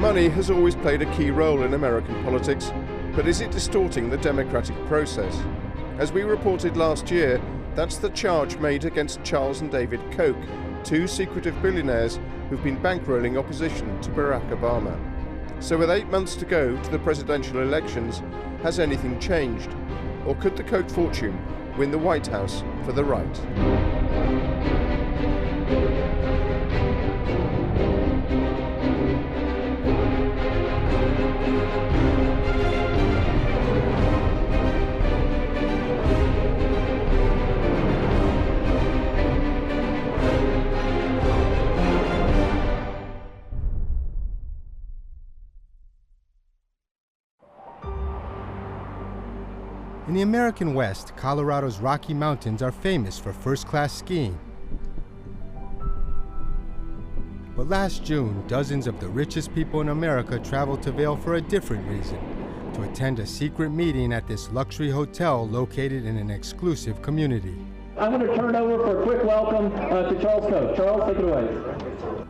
Money has always played a key role in American politics, but is it distorting the democratic process? As we reported last year, that's the charge made against Charles and David Koch, two secretive billionaires who've been bankrolling opposition to Barack Obama. So with 8 months to go to the presidential elections, has anything changed? Or could the Koch fortune win the White House for the right? In the American West, Colorado's Rocky Mountains are famous for first-class skiing. But last June, dozens of the richest people in America traveled to Vail for a different reason, to attend a secret meeting at this luxury hotel located in an exclusive community. I'm going to turn it over for a quick welcome to Charles Koch. Charles, take it away.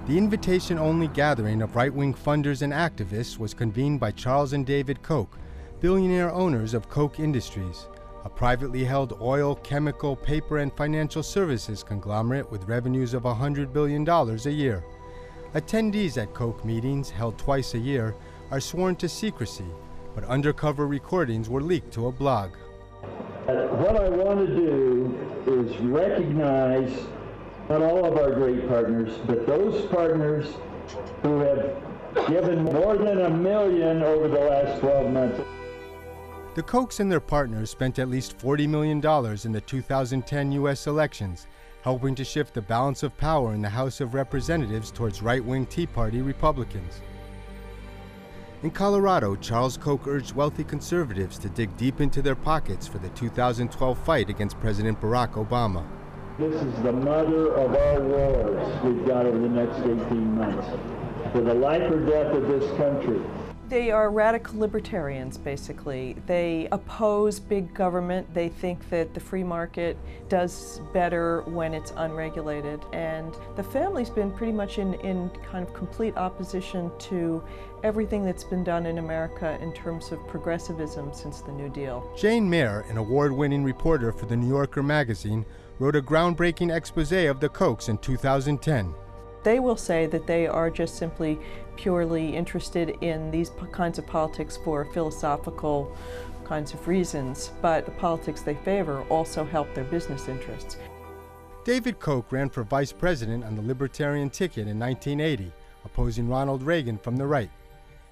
The invitation-only gathering of right-wing funders and activists was convened by Charles and David Koch, billionaire owners of Koch Industries, a privately held oil, chemical, paper, and financial services conglomerate with revenues of $100 billion a year. Attendees at Koch meetings, held twice a year, are sworn to secrecy, but undercover recordings were leaked to a blog. What I want to do is recognize not all of our great partners, but those partners who have given more than $1 million over the last 12 months. The Kochs and their partners spent at least $40 million in the 2010 U.S. elections, helping to shift the balance of power in the House of Representatives towards right-wing Tea Party Republicans. In Colorado, Charles Koch urged wealthy conservatives to dig deep into their pockets for the 2012 fight against President Barack Obama. This is the mother of all wars we've got over the next 18 months, for the life or death of this country. They are radical libertarians, basically. They oppose big government. They think that the free market does better when it's unregulated. And the family's been pretty much in kind of complete opposition to everything that's been done in America in terms of progressivism since the New Deal. Jane Mayer, an award-winning reporter for The New Yorker magazine, wrote a groundbreaking expose of the Kochs in 2010. They will say that they are just simply purely interested in these kinds of politics for philosophical kinds of reasons, but the politics they favor also help their business interests. David Koch ran for vice president on the Libertarian ticket in 1980, opposing Ronald Reagan from the right.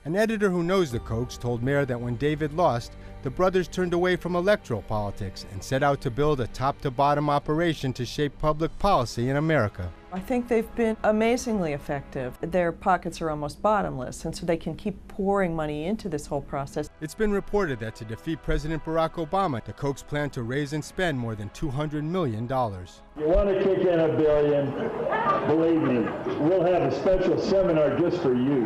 An editor who knows the Kochs told Mayer that when David lost, the brothers turned away from electoral politics and set out to build a top-to-bottom operation to shape public policy in America. I think they've been amazingly effective. Their pockets are almost bottomless, and so they can keep pouring money into this whole process. It's been reported that to defeat President Barack Obama, the Kochs plan to raise and spend more than $200 million. You want to kick in $1 billion? Believe me, we'll have a special seminar just for you.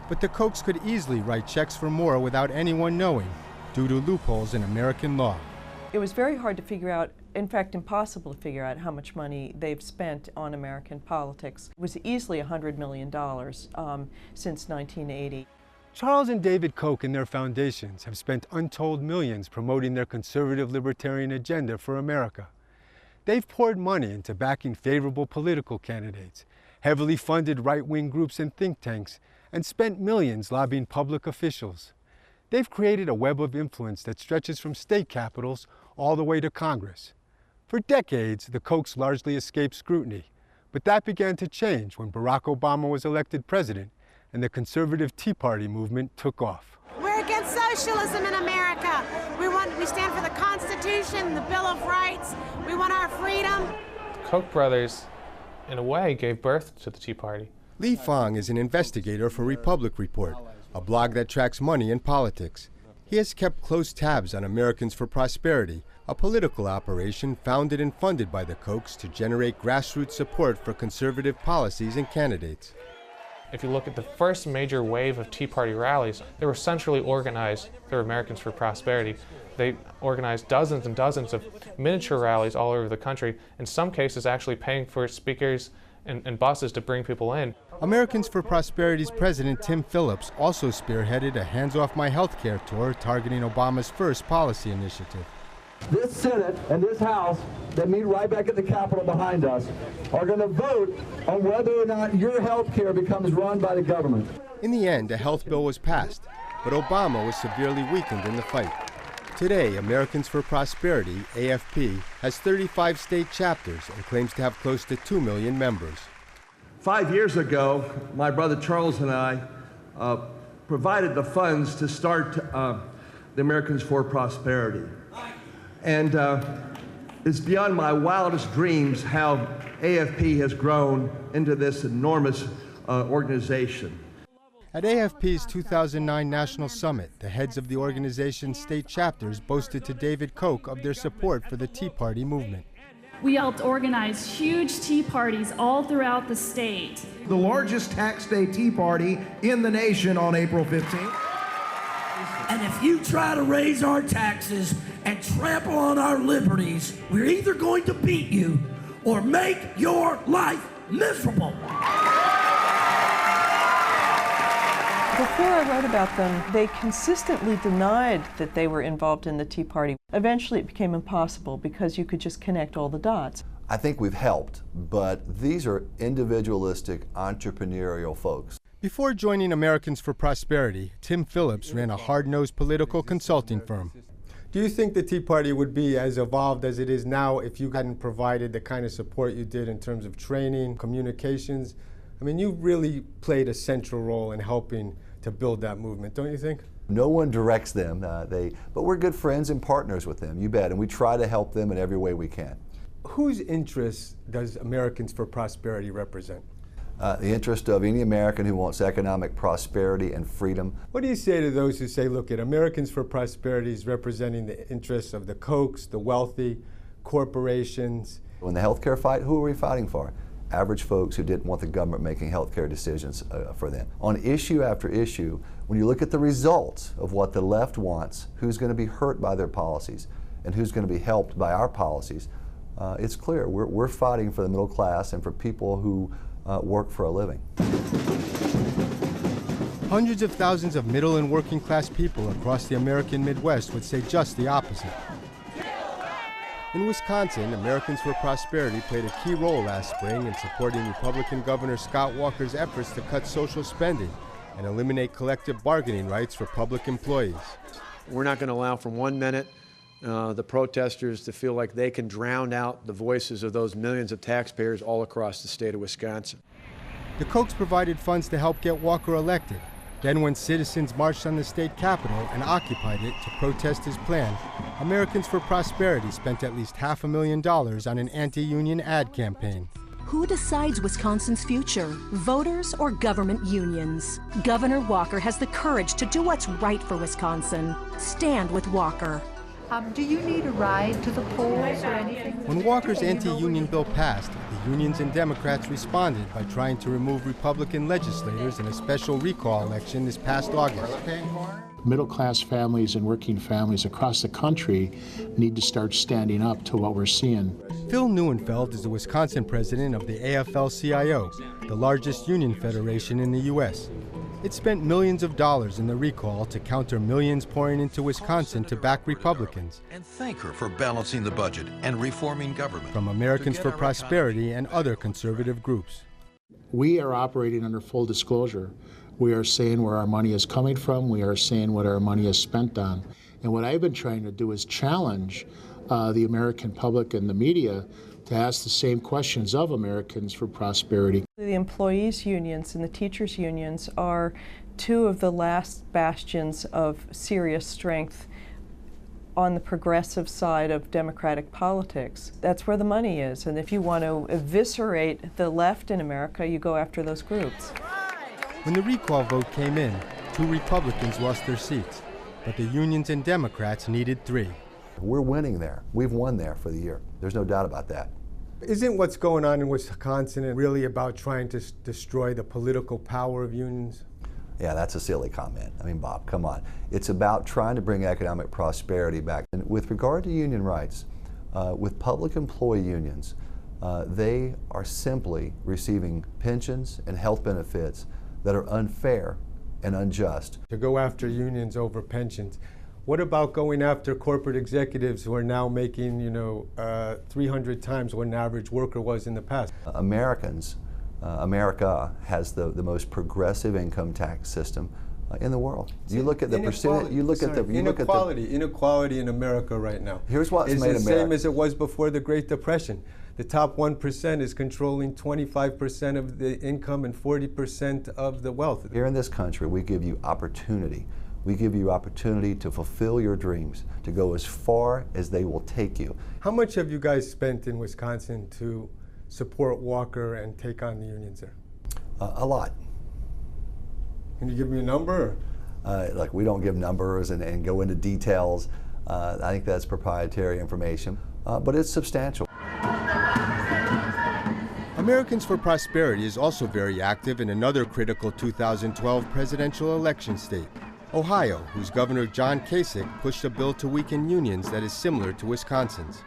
But the Kochs could easily write checks for more without anyone knowing, due to loopholes in American law. It was very hard to figure out, in fact impossible to figure out how much money they've spent on American politics. It was easily $100 million since 1980. Charles and David Koch and their foundations have spent untold millions promoting their conservative libertarian agenda for America. They've poured money into backing favorable political candidates, heavily funded right-wing groups and think tanks, and spent millions lobbying public officials. They've created a web of influence that stretches from state capitals all the way to Congress. For decades, the Kochs largely escaped scrutiny, but that began to change when Barack Obama was elected president and the conservative Tea Party movement took off. We're against socialism in America. We stand for the Constitution, the Bill of Rights. We want our freedom. Koch brothers, in a way, gave birth to the Tea Party. Lee FANG is an investigator for Republic Report, a blog that tracks money and politics. He has kept close tabs on Americans for Prosperity, a political operation founded and funded by the Kochs to generate grassroots support for conservative policies and candidates. If you look at the first major wave of Tea Party rallies, they were centrally organized through Americans for Prosperity. They organized dozens and dozens of miniature rallies all over the country, in some cases actually paying for speakers and buses to bring people in. Americans for Prosperity's president Tim Phillips also spearheaded a hands-off-my-healthcare tour targeting Obama's first policy initiative. This Senate and this House that meet right back at the Capitol behind us are going to vote on whether or not your health care becomes run by the government. In the end, a health bill was passed, but Obama was severely weakened in the fight. Today, Americans for Prosperity, AFP, has 35 state chapters and claims to have close to 2 million members. 5 years ago, my brother Charles and I provided the funds to start the Americans for Prosperity. And it's beyond my wildest dreams how AFP has grown into this enormous organization. At AFP's 2009 National Summit, the heads of the organization's state chapters boasted to David Koch of their support for the Tea Party movement. We helped organize huge tea parties all throughout the state. The largest tax day tea party in the nation on April 15th. And if you try to raise our taxes and trample on our liberties, we're either going to beat you or make your life miserable. Before I wrote about them, they consistently denied that they were involved in the Tea Party. Eventually it became impossible because you could just connect all the dots. I think we've helped, but these are individualistic, entrepreneurial folks. Before joining Americans for Prosperity, Tim Phillips ran a hard-nosed political consulting firm. Do you think the Tea Party would be as evolved as it is now if you hadn't provided the kind of support you did in terms of training, communications? I mean, you really played a central role in helping to build that movement, don't you think? No one directs them, but we're good friends and partners with them, you bet, and we try to help them in every way we can. Whose interests does Americans for Prosperity represent? The interest of any American who wants economic prosperity and freedom. What do you say to those who say, look, Americans for Prosperity is representing the interests of the Kochs, the wealthy, corporations? In the healthcare fight, who are we fighting for? Average folks who didn't want the government making healthcare decisions for them. On issue after issue, when you look at the results of what the left wants, who's going to be hurt by their policies and who's going to be helped by our policies, it's clear we're fighting for the middle class and for people who work for a living. Hundreds of thousands of middle and working class people across the American Midwest would say just the opposite. In Wisconsin, Americans for Prosperity played a key role last spring in supporting Republican Governor Scott Walker's efforts to cut social spending and eliminate collective bargaining rights for public employees. We're not going to allow for 1 minute the protesters to feel like they can drown out the voices of those millions of taxpayers all across the state of Wisconsin. The Kochs provided funds to help get Walker elected. Then when citizens marched on the state capitol and occupied it to protest his plan, Americans for Prosperity spent at least $500,000 on an anti-union ad campaign. Who decides Wisconsin's future? Voters or government unions? Governor Walker has the courage to do what's right for Wisconsin. Stand with Walker. Do you need a ride to the polls or anything? When Walker's anti-union bill passed, the unions and Democrats responded by trying to remove Republican legislators in a special recall election this past August. Middle-class families and working families across the country need to start standing up to what we're seeing. Phil Neuenfeld is the Wisconsin president of the AFL-CIO, the largest union federation in the U.S. It spent millions of dollars in the recall to counter millions pouring into Wisconsin to back Republicans. And thank her for balancing the budget and reforming government. From Americans for Prosperity and other conservative groups. We are operating under full disclosure. We are saying where our money is coming from. We are saying what our money is spent on. And what I've been trying to do is challenge the American public and the media to ask the same questions of Americans for Prosperity. The employees' unions and the teachers' unions are two of the last bastions of serious strength on the progressive side of democratic politics. That's where the money is, and if you want to eviscerate the left in America, you go after those groups. When the recall vote came in, 2 Republicans lost their seats, but the unions and Democrats needed 3. We're winning there. We've won there for the year. There's no doubt about that. Isn't what's going on in Wisconsin really about trying to destroy the political power of unions? Yeah, that's a silly comment. I mean, Bob, come on. It's about trying to bring economic prosperity back. And with regard to union rights, with public employee unions, They are simply receiving pensions and health benefits that are unfair and unjust. To go after unions over pensions, what about going after corporate executives who are now making, 300 times what an average worker was in the past? America has the most progressive income tax system in the world. You look at the percentage. You look at the inequality in America right now. Here's what's made America. It's the same as it was before the Great Depression. The top 1% is controlling 25% of the income and 40% of the wealth. Here in this country, we give you opportunity. We give you opportunity to fulfill your dreams, to go as far as they will take you. How much have you guys spent in Wisconsin to support Walker and take on the unions there? A lot. Can you give me a number? Look, we don't give numbers and go into details. I think that's proprietary information, but it's substantial. Americans for Prosperity is also very active in another critical 2012 presidential election state, Ohio, whose Governor John Kasich pushed a bill to weaken unions that is similar to Wisconsin's.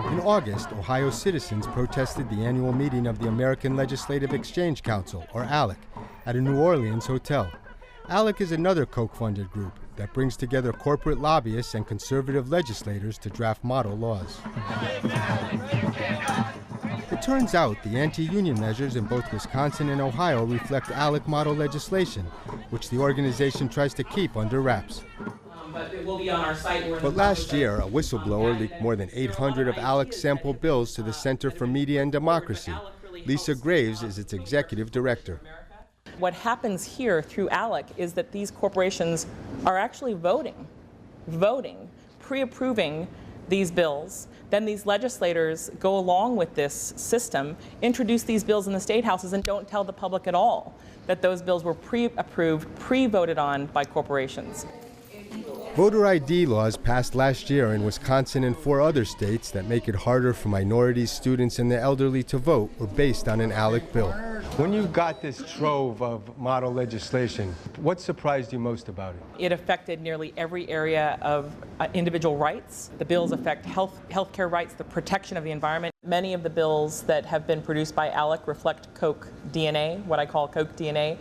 In August, Ohio citizens protested the annual meeting of the American Legislative Exchange Council, or ALEC, at a New Orleans hotel. ALEC is another Koch-funded group that brings together corporate lobbyists and conservative legislators to draft model laws. It turns out the anti-union measures in both Wisconsin and Ohio reflect ALEC model legislation, which the organization tries to keep under wraps. But it will be on our site. But last year, a whistleblower leaked more than 800 of ALEC's sample bills to the Center for Media and Democracy. Lisa Graves is its executive director. What happens here through ALEC is that these corporations are actually voting, pre-approving these bills. Then these legislators go along with this system, introduce these bills in the state houses, and don't tell the public at all that those bills were pre-approved, pre-voted on by corporations. Voter ID laws passed last year in Wisconsin and 4 other states that make it harder for minorities, students, and the elderly to vote were based on an ALEC bill. When you got this trove of model legislation, what surprised you most about it? It affected nearly every area of individual rights. The bills affect healthcare rights, the protection of the environment. Many of the bills that have been produced by ALEC reflect Koch DNA, what I call Koch DNA,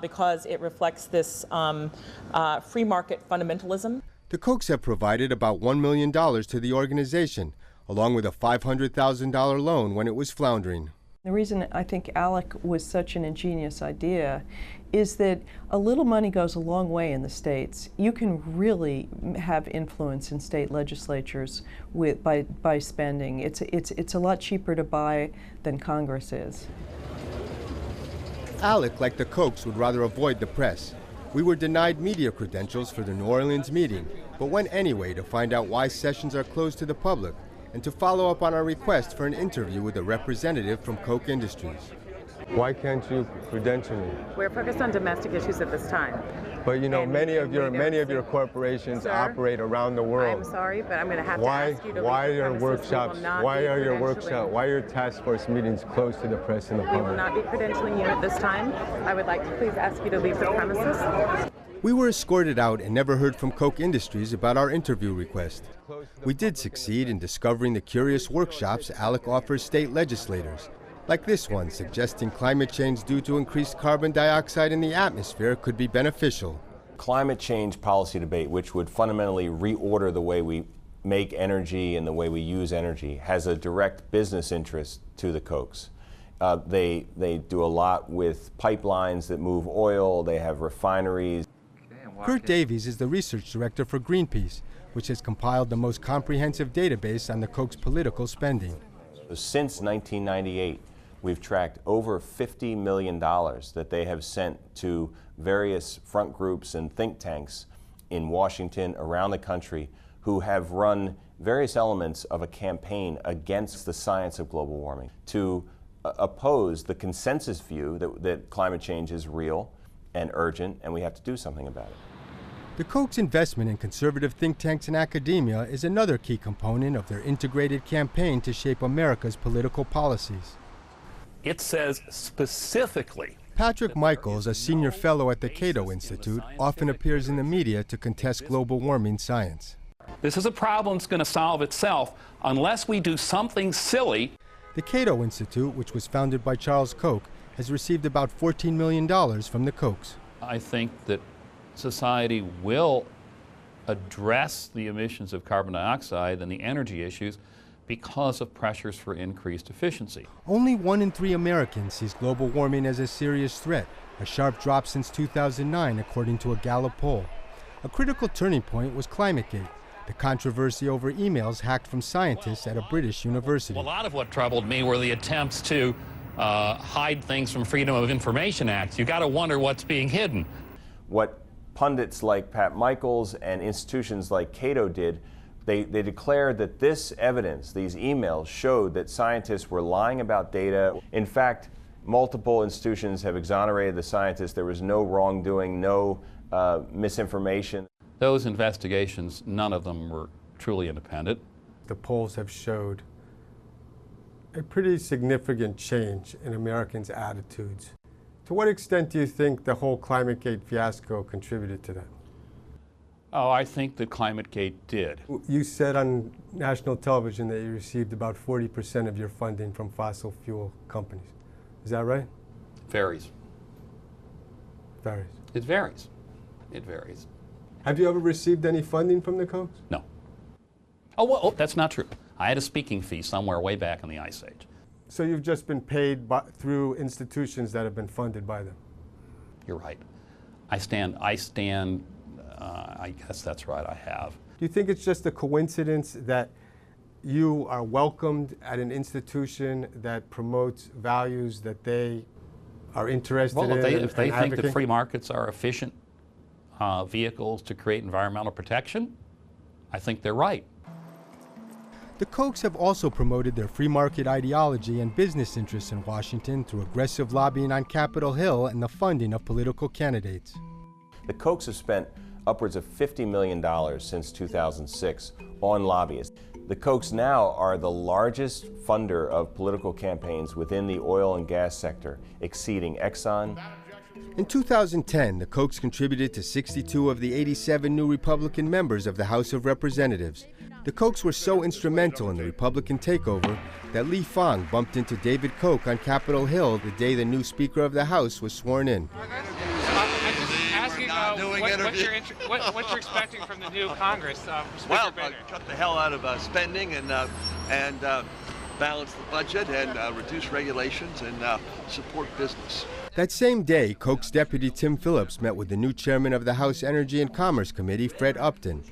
because it reflects this free market fundamentalism. The Kochs have provided about $1 million to the organization, along with a $500,000 loan when it was floundering. The reason I think ALEC was such an ingenious idea is that a little money goes a long way in the states. You can really have influence in state legislatures by spending. It's a lot cheaper to buy than Congress is. ALEC, like the Kochs, would rather avoid the press. We were denied media credentials for the New Orleans meeting, but went anyway to find out why sessions are closed to the public and to follow up on our request for an interview with a representative from Koch Industries. Why can't you credential me? We're focused on domestic issues at this time. But you know, many of your corporations operate around the world. I'm sorry, but I'm going to have to ask you to why leave the are premises. workshops? Why are your workshops? Why are your task force meetings closed to the press and the public? We will not be credentialing you at this time. I would like to please ask you to leave the premises. We were escorted out and never heard from Koch Industries about our interview request. We did succeed in discovering the curious workshops ALEC offers state legislators, like this one suggesting climate change due to increased carbon dioxide in the atmosphere could be beneficial. Climate change policy debate, which would fundamentally reorder the way we make energy and the way we use energy, has a direct business interest to the Kochs. They do a lot with pipelines that move oil, they have refineries. Kurt Davies is the research director for Greenpeace, which has compiled the most comprehensive database on the Koch's political spending. Since 1998, we've tracked over $50 million that they have sent to various front groups and think tanks in Washington, around the country, who have run various elements of a campaign against the science of global warming to oppose the consensus view that climate change is real and urgent, and we have to do something about it. The Koch's investment in conservative think tanks and academia is another key component of their integrated campaign to shape America's political policies. It says specifically. Patrick Michaels, a senior fellow at the CATO Institute, often appears in the media to contest global warming science. This is a problem that's going to solve itself unless we do something silly. The CATO Institute, which was founded by Charles Koch, has received about $14 million from the Kochs. I think that society will address the emissions of carbon dioxide and the energy issues because of pressures for increased efficiency. Only 1 in 3 Americans sees global warming as a serious threat, a sharp drop since 2009 according to a Gallup poll. A critical turning point was ClimateGate, the controversy over emails hacked from scientists at a British university. A lot of what troubled me were the attempts to hide things from Freedom of Information Acts. You got to wonder what's being hidden. What pundits like Pat Michaels and institutions like CATO did, they declared that this evidence, these emails, showed that scientists were lying about data. In fact, multiple institutions have exonerated the scientists. There was no wrongdoing, no misinformation. Those investigations, none of them were truly independent. The polls have showed a pretty significant change in Americans' attitudes. To what extent do you think the whole ClimateGate fiasco contributed to that? Oh, I think that ClimateGate did. You said on national television that you received about 40% of your funding from fossil fuel companies. Is that right? Varies. Varies. It varies. It varies. Have you ever received any funding from the Kochs? No. Oh, well, that's not true. I had a speaking fee somewhere way back in the Ice Age. So you've just been paid through institutions that have been funded by them? You're right. I guess that's right, I have. Do you think it's just a coincidence that you are welcomed at an institution that promotes values that they are interested in? Well, if they think advocate? that free markets are efficient vehicles to create environmental protection, I think they're right. The Kochs have also promoted their free market ideology and business interests in Washington through aggressive lobbying on Capitol Hill and the funding of political candidates. The Kochs have spent upwards of $50 million since 2006 on lobbyists. The Kochs now are the largest funder of political campaigns within the oil and gas sector, exceeding Exxon. In 2010, the Kochs contributed to 62 of the 87 new Republican members of the House of Representatives. The Kochs were so instrumental in the Republican takeover that Lee Fang bumped into David Koch on Capitol Hill the day the new Speaker of the House was sworn in. What you're expecting from the new Congress? Well, cut the hell out of spending and balance the budget and reduce regulations and support business. That same day, Koch's deputy Tim Phillips met with the new chairman of the House Energy and Commerce Committee, Fred Upton.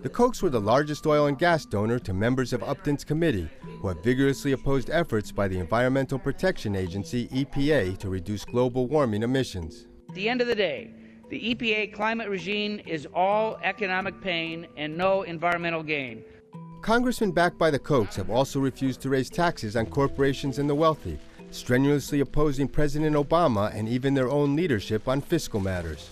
The Kochs were the largest oil and gas donor to members of Upton's committee, who have vigorously opposed efforts by the Environmental Protection Agency, EPA, to reduce global warming emissions. At the end of the day, the EPA climate regime is all economic pain and no environmental gain. Congressmen backed by the Kochs have also refused to raise taxes on corporations and the wealthy, strenuously opposing President Obama and even their own leadership on fiscal matters.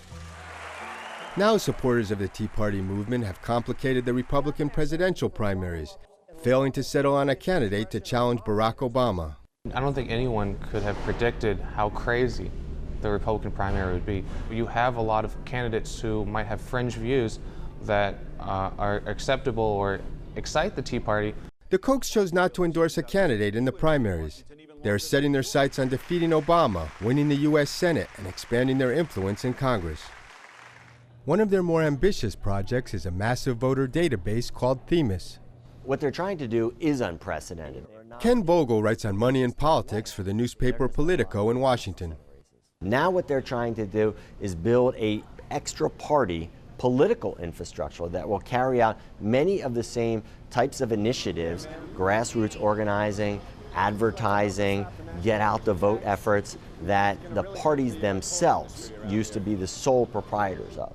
Now supporters of the Tea Party movement have complicated the Republican presidential primaries, failing to settle on a candidate to challenge Barack Obama. I don't think anyone could have predicted how crazy the Republican primary would be. You have a lot of candidates who might have fringe views that are acceptable or excite the Tea Party. The Kochs chose not to endorse a candidate in the primaries. They are setting their sights on defeating Obama, winning the U.S. Senate, and expanding their influence in Congress. One of their more ambitious projects is a massive voter database called Themis. What they're trying to do is unprecedented. Ken Vogel writes on money and politics for the newspaper Politico in Washington. Now what they're trying to do is build a extra party political infrastructure that will carry out many of the same types of initiatives, grassroots organizing, advertising, get out the vote efforts that the parties themselves used to be the sole proprietors of.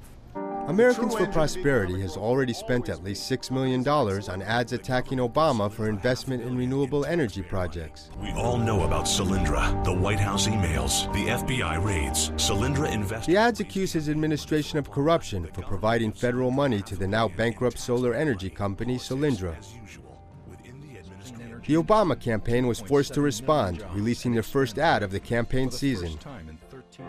Americans for Prosperity has already spent at least $6 million on ads attacking Obama for investment in renewable energy projects. We all know about Solyndra, the White House emails, the FBI raids, Solyndra invest. The ads accuse his administration of corruption for providing federal money to the now bankrupt solar energy company Solyndra. The Obama campaign was forced to respond, releasing their first ad of the campaign season.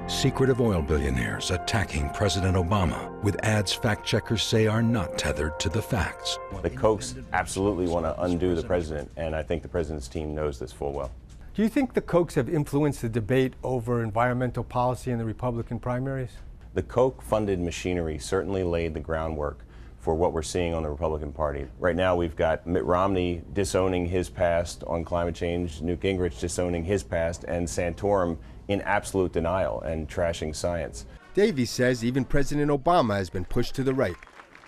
Secretive oil billionaires attacking President Obama with ads fact checkers say are not tethered to the facts. The Kochs absolutely want to undo the president, and I think the president's team knows this full well. Do you think the Kochs have influenced the debate over environmental policy in the Republican primaries? The Koch-funded machinery certainly laid the groundwork for what we're seeing on the Republican Party. Right now we've got Mitt Romney disowning his past on climate change, Newt Gingrich disowning his past, and Santorum in absolute denial and trashing science. Davies says even President Obama has been pushed to the right.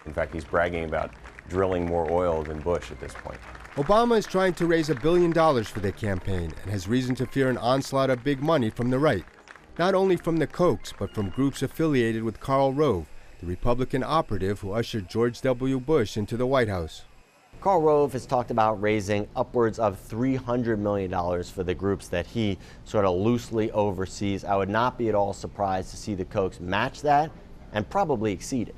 In fact, he's bragging about drilling more oil than Bush at this point. Obama is trying to raise $1 billion for the campaign and has reason to fear an onslaught of big money from the right. Not only from the Kochs, but from groups affiliated with Karl Rove, the Republican operative who ushered George W. Bush into the White House. Karl Rove has talked about raising upwards of $300 million for the groups that he sort of loosely oversees. I would not be at all surprised to see the Kochs match that and probably exceed it.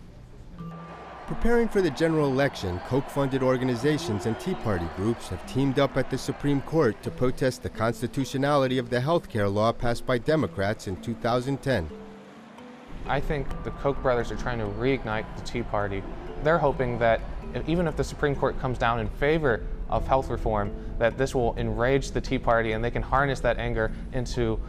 Preparing for the general election, Koch-funded organizations and Tea Party groups have teamed up at the Supreme Court to protest the constitutionality of the health care law passed by Democrats in 2010. I think the Koch brothers are trying to reignite the Tea Party. They're hoping that even if the Supreme Court comes down in favor of health reform, that this will enrage the Tea Party and they can harness that anger into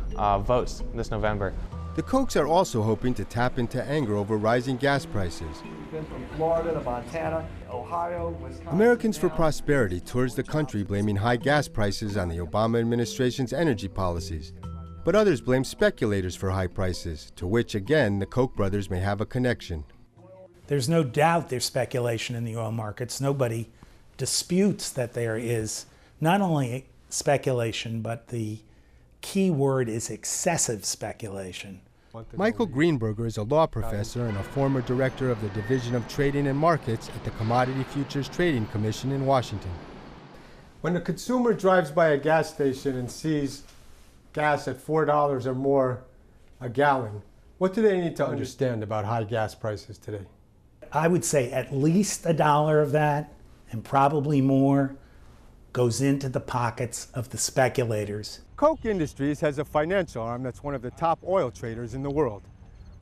votes this November. The Kochs are also hoping to tap into anger over rising gas prices. From Florida to Montana, Ohio, Wisconsin. Americans for Prosperity tours the country blaming high gas prices on the Obama administration's energy policies. But others blame speculators for high prices, to which, again, the Koch brothers may have a connection. There's no doubt there's speculation in the oil markets. Nobody disputes that there is not only speculation, but the key word is excessive speculation. Michael Greenberger is a law professor and a former director of the Division of Trading and Markets at the Commodity Futures Trading Commission in Washington. When a consumer drives by a gas station and sees gas at $4 or more a gallon, what do they need to understand about high gas prices today? I would say at least $1 of that, and probably more, goes into the pockets of the speculators. Koch Industries has a financial arm that's one of the top oil traders in the world.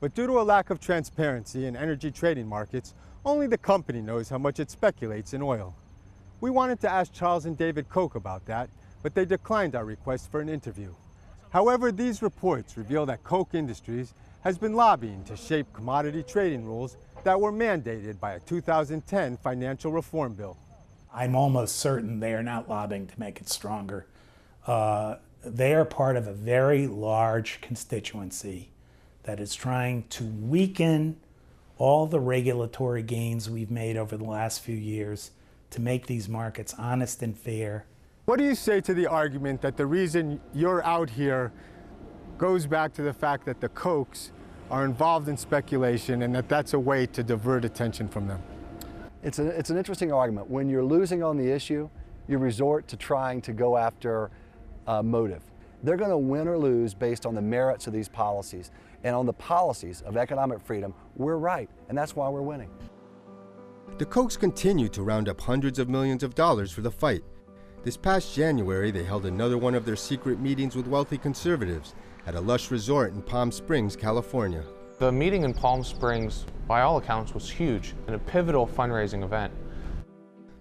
But due to a lack of transparency in energy trading markets, only the company knows how much it speculates in oil. We wanted to ask Charles and David Koch about that, but they declined our request for an interview. However, these reports reveal that Koch Industries has been lobbying to shape commodity trading rules that were mandated by a 2010 financial reform bill. I'm almost certain they are not lobbying to make it stronger. They are part of a very large constituency that is trying to weaken all the regulatory gains we've made over the last few years to make these markets honest and fair. What do you say to the argument that the reason you're out here goes back to the fact that the Kochs are involved in speculation and that that's a way to divert attention from them? It's an interesting argument. When you're losing on the issue, you resort to trying to go after motive. They're going to win or lose based on the merits of these policies. And on the policies of economic freedom, we're right, and that's why we're winning. The Kochs continue to round up hundreds of millions of dollars for the fight. This past January, they held another one of their secret meetings with wealthy conservatives at a lush resort in Palm Springs, California. The meeting in Palm Springs, by all accounts, was huge and a pivotal fundraising event.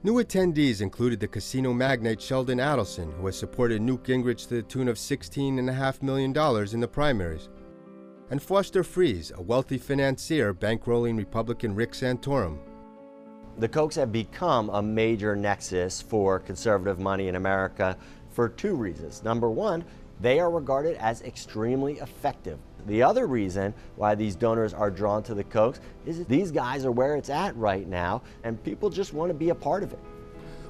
New attendees included the casino magnate Sheldon Adelson, who has supported Newt Gingrich to the tune of $16.5 million in the primaries, and Foster Friess, a wealthy financier bankrolling Republican Rick Santorum. The Kochs have become a major nexus for conservative money in America for two reasons. Number one, they are regarded as extremely effective. The other reason why these donors are drawn to the Kochs is that these guys are where it's at right now, and people just want to be a part of it.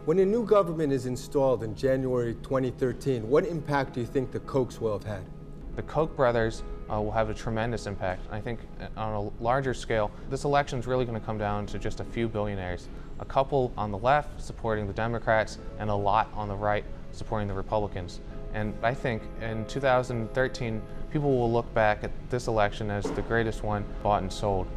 When a new government is installed in January 2013, what impact do you think the Kochs will have had? The Koch brothers will have a tremendous impact. I think on a larger scale, this election is really going to come down to just a few billionaires. A couple on the left supporting the Democrats and a lot on the right supporting the Republicans. And I think in 2013, people will look back at this election as the greatest one bought and sold.